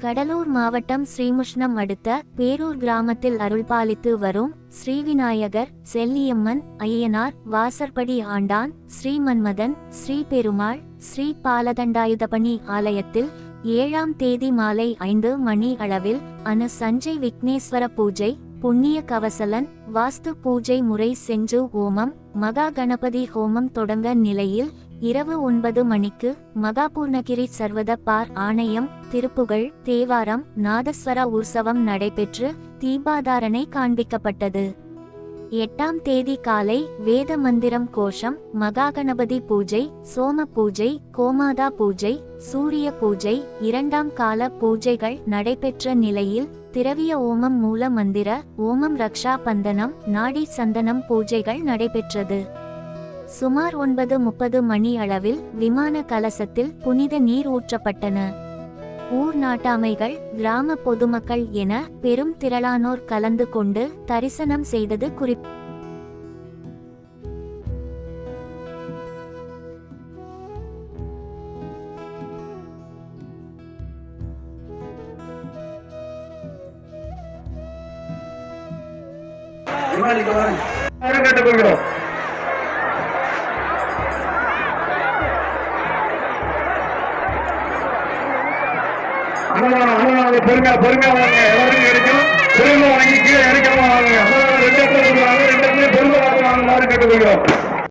கடலூர் மாவட்டம் ஸ்ரீமுஷ்ணம் அடுத்த பேரூர் கிராமத்தில் அருள்பாலித்து வரும் ஸ்ரீவிநாயகர், செல்லியம்மன், ஐயனார், வாசற்படி ஆண்டான், ஸ்ரீமன்மதன், ஸ்ரீ பெருமாள், ஸ்ரீ பாலதண்டாயுதபணி ஆலயத்தில் 7ஆம் தேதி மாலை 5 மணி அளவில் அனு சஞ்சய் விக்னேஸ்வர பூஜை, புண்ணிய கவசலன், வாஸ்து பூஜை முறை செஞ்சு ஹோமம், மகா கணபதி ஹோமம் தொடங்க நிலையில் இரவு 9 மணிக்கு மகாபூர்ணகிரி சர்வத பார் ஆணையம் திருப்புகழ், தேவாரம், நாதஸ்வர உற்சவம் நடைபெற்று தீபாதாரணை காண்பிக்கப்பட்டது. 8ஆம் தேதி காலை வேத மந்திரம் கோஷம், மகாகணபதி பூஜை, சோம பூஜை, கோமாதா பூஜை, சூரிய பூஜை, 2ஆம் கால பூஜைகள் நடைபெற்ற நிலையில் திரவிய ஓமம், மூல மந்திர ஓமம், ரக்ஷா பந்தனம், நாடி சந்தனம் பூஜைகள் நடைபெற்றது. சுமார் 9:30 மணி அளவில் விமான கலசத்தில் புனித நீர் ஊற்றப்பட்டன. ஊர் நாட்டாமைகள், கிராம பொதுமக்கள் என பெரும் திரளானோர் கலந்து கொண்டு தரிசனம் செய்தது குறிப்பு. பொறுமையா வாங்க, எல்லாருக்கும் கிடைக்கும். பொறுமை வாங்கி கீழே இறக்காம வாங்க. 2 இடத்துல பொறுமை வாங்க, எல்லாரும் கேட்டுக்கொள்கிறோம்.